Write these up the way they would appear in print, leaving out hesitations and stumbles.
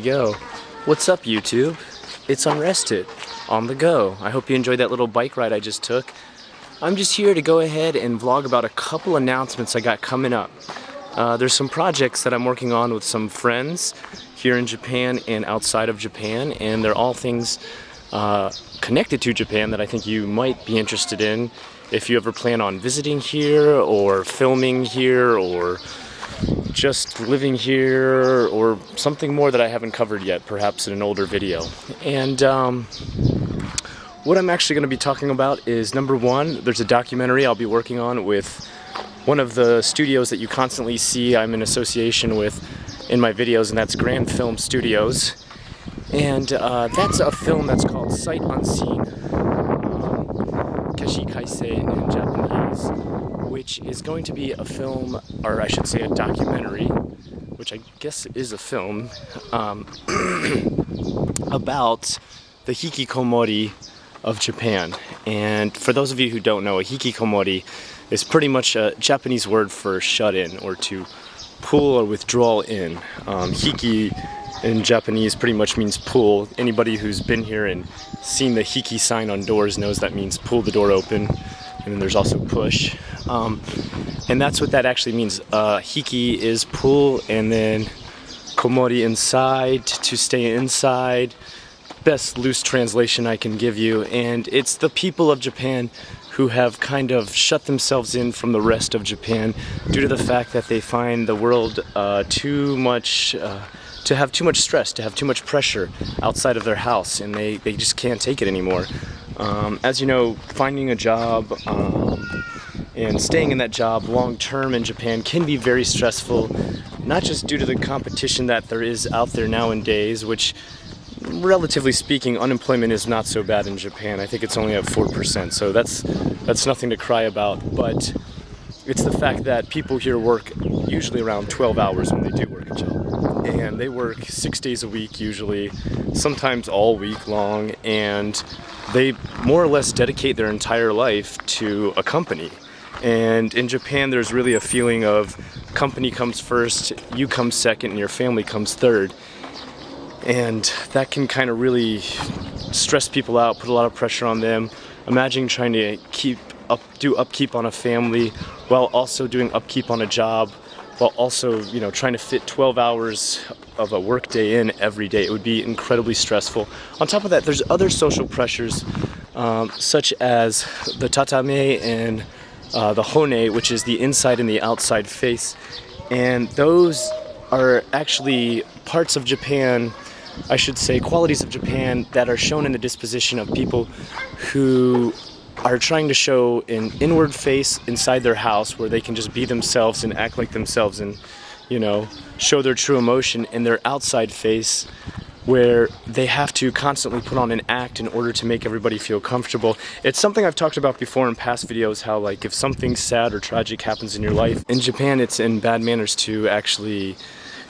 go. What's up, YouTube? It's Unrested, on the go. I hope you enjoyed that little bike ride I just took. I'm just here to go ahead and vlog about a couple announcements I got coming up. There's some projects that I'm working on with some friends here in Japan and outside of Japan, and they're all things connected to Japan that I think you might be interested in if you ever plan on visiting here or filming here or just living here or something more that I haven't covered yet, perhaps in an older video. And what I'm actually going to be talking about is, number one, there's a documentary I'll be working on with one of the studios that you constantly see I'm in association with in my videos, and that's Grand Film Studios. And that's a film that's called Sight Unseen, Keshi Kaisei in Japanese, which is going to be a film, or I should say a documentary, which I guess is a film, about the Hikkikomori of Japan. And for those of you who don't know, a Hikkikomori is pretty much a Japanese word for shut-in, or to pull or withdraw in. Hiki in Japanese pretty much means pull. Anybody who's been here and seen the Hiki sign on doors knows that means pull the door open. And then there's also push. And that's what that actually means. Hiki is pull, and then komori inside, to stay inside. Best loose translation I can give you. And it's the people of Japan who have kind of shut themselves in from the rest of Japan due to the fact that they find the world too much, to have too much stress, to have too much pressure outside of their house, and they just can't take it anymore. As you know, finding a job and staying in that job long term in Japan can be very stressful, not just due to the competition that there is out there nowadays, which, relatively speaking, unemployment is not so bad in Japan. I think it's only at 4%, so that's nothing to cry about. But it's the fact that people here work usually around 12 hours when they do work a job. And they work 6 days a week usually, sometimes all week long, and they more or less dedicate their entire life to a company. And in Japan, there's really a feeling of company comes first, you come second, and your family comes third. And that can kind of really stress people out, put a lot of pressure on them. Imagine trying to do upkeep on a family while also doing upkeep on a job, while also, you know, trying to fit 12 hours of a work day in every day. It would be incredibly stressful. On top of that, there's other social pressures, such as the tatame and the hone, which is the inside and the outside face. And those are actually parts of Japan, I should say, qualities of Japan that are shown in the disposition of people who are trying to show an inward face inside their house where they can just be themselves and act like themselves and, you know, show their true emotion, in their outside face where they have to constantly put on an act in order to make everybody feel comfortable. It's something I've talked about before in past videos, how, like, if something sad or tragic happens in your life, in Japan it's in bad manners to actually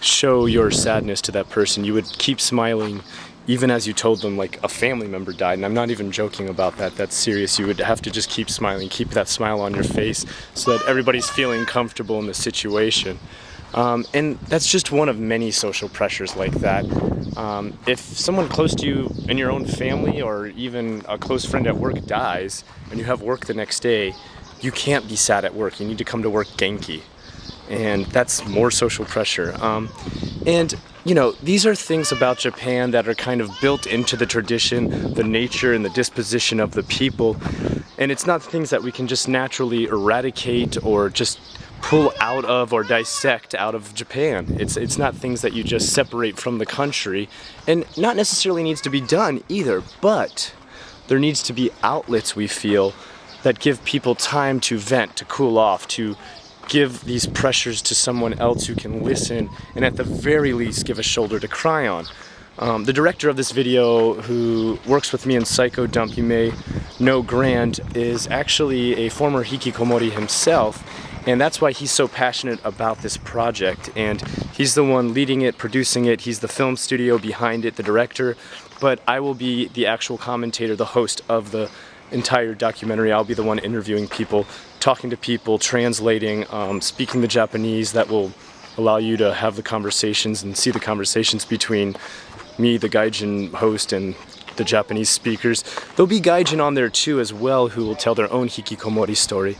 show your sadness to that person. You would keep smiling even as you told them, like, a family member died, and I'm not even joking about that, that's serious. You would have to just keep smiling, keep that smile on your face so that everybody's feeling comfortable in the situation. And that's just one of many social pressures like that. If someone close to you in your own family or even a close friend at work dies and you have work the next day, you can't be sad at work. You need to come to work Genki. And that's more social pressure. And, you know, these are things about Japan that are kind of built into the tradition, the nature, and the disposition of the people. And it's not things that we can just naturally eradicate or just pull out of or dissect out of Japan. It's not things that you just separate from the country, and not necessarily needs to be done either, but there needs to be outlets, we feel, that give people time to vent, to cool off, to give these pressures to someone else who can listen, and at the very least give a shoulder to cry on. The director of this video, who works with me in Psycho Dump, you may know, Grand, is actually a former Hikkikomori himself, and that's why he's so passionate about this project. And he's the one leading it, producing it, he's the film studio behind it, the director, but I will be the actual commentator, the host of the entire documentary. I'll be the one interviewing people, talking to people, translating, speaking the Japanese that will allow you to have the conversations and see the conversations between me, the gaijin host, and the Japanese speakers. There'll be gaijin on there too as well who will tell their own Hikkikomori story.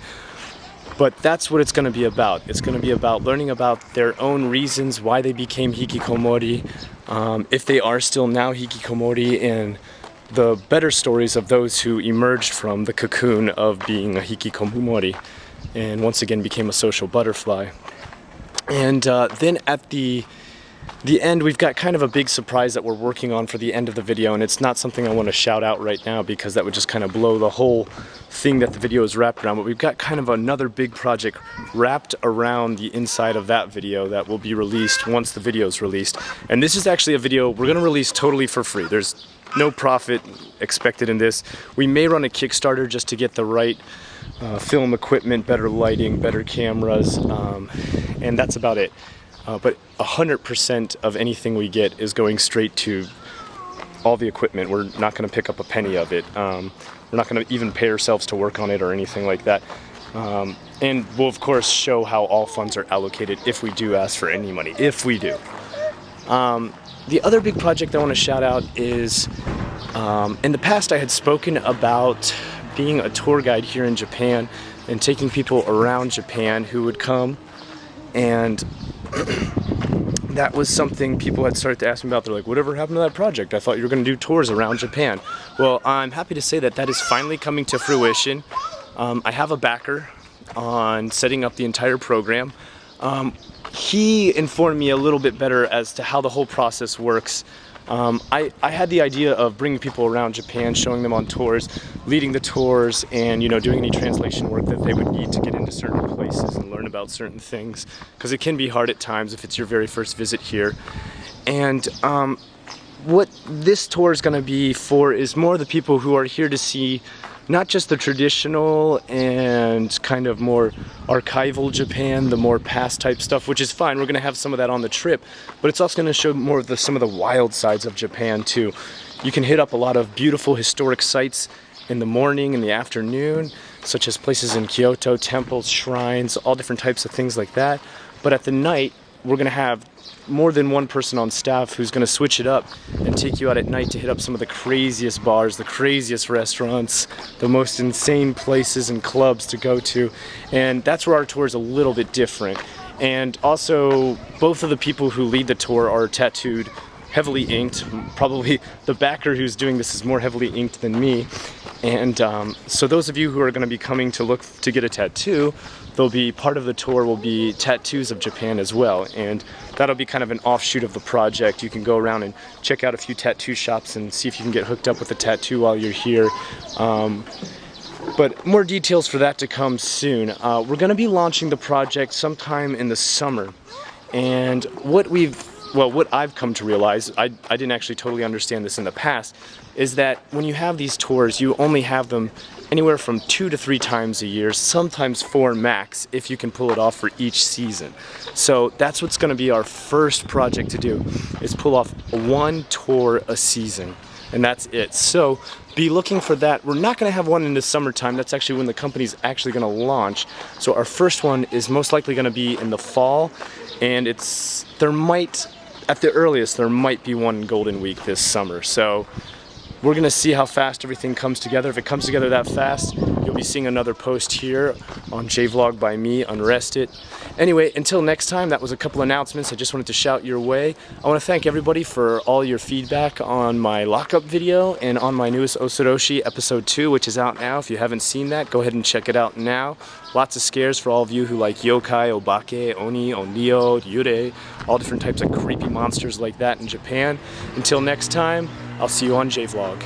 But that's what it's going to be about. It's going to be about learning about their own reasons why they became Hikkikomori, if they are still now Hikkikomori, and the better stories of those who emerged from the cocoon of being a Hikkikomori and once again became a social butterfly. And then at the end, we've got kind of a big surprise that we're working on for the end of the video, and it's not something I want to shout out right now because that would just kind of blow the whole thing that the video is wrapped around. But we've got kind of another big project wrapped around the inside of that video that will be released once the video is released. And this is actually a video we're going to release totally for free. There's no profit expected in this. We may run a Kickstarter just to get the right film equipment, better lighting, better cameras, and that's about it. But 100% of anything we get is going straight to all the equipment. We're not going to pick up a penny of it. We're not going to even pay ourselves to work on it or anything like that. And we'll of course show how all funds are allocated if we do ask for any money, if we do. The other big project I want to shout out is, in the past I had spoken about being a tour guide here in Japan and taking people around Japan who would come, and that was something people had started to ask me about. They're like, whatever happened to that project? I thought you were going to do tours around Japan. Well, I'm happy to say that that is finally coming to fruition. I have a backer on setting up the entire program. He informed me a little bit better as to how the whole process works. I had the idea of bringing people around Japan, showing them on tours, leading the tours, and doing any translation work that they would need to get into certain places and learn about certain things, because it can be hard at times if it's your very first visit here. And what this tour is going to be for is more the people who are here to see not just the traditional and kind of more archival Japan, the more past type stuff, which is fine. We're going to have some of that on the trip, but it's also going to show more of some of the wild sides of Japan too. You can hit up a lot of beautiful historic sites in the morning and the afternoon, such as places in Kyoto, temples, shrines, all different types of things like that. But at the night, we're going to have more than one person on staff who's going to switch it up and take you out at night to hit up some of the craziest bars, the craziest restaurants, the most insane places and clubs to go to. And that's where our tour is a little bit different. And also, both of the people who lead the tour are tattooed, heavily inked. Probably the backer who's doing this is more heavily inked than me. And so those of you who are going to be coming to look to get a tattoo, there'll be part of the tour will be tattoos of Japan as well, and that'll be kind of an offshoot of the project. You can go around and check out a few tattoo shops and see if you can get hooked up with a tattoo while you're here. But more details for that to come soon. We're going to be launching the project sometime in the summer, and what I've come to realize, I didn't actually totally understand this in the past, is that when you have these tours, you only have them anywhere from 2 to 3 times a year, sometimes 4 max, if you can pull it off for each season. So that's what's going to be our first project to do, is pull off 1 tour a season, and that's it. So be looking for that. We're not going to have one in the summertime. That's actually when the company's actually going to launch. So our first one is most likely going to be in the fall, and at the earliest, there might be one Golden Week this summer. So we're going to see how fast everything comes together. If it comes together that fast, you'll be seeing another post here on JVLOG by me, Unrested. Anyway, until next time, that was a couple announcements I just wanted to shout your way. I want to thank everybody for all your feedback on my lockup video and on my newest Osoroshi episode 2, which is out now. If you haven't seen that, go ahead and check it out now. Lots of scares for all of you who like yokai, obake, oni, onryo, yurei, all different types of creepy monsters like that in Japan. Until next time, I'll see you on JVLOG.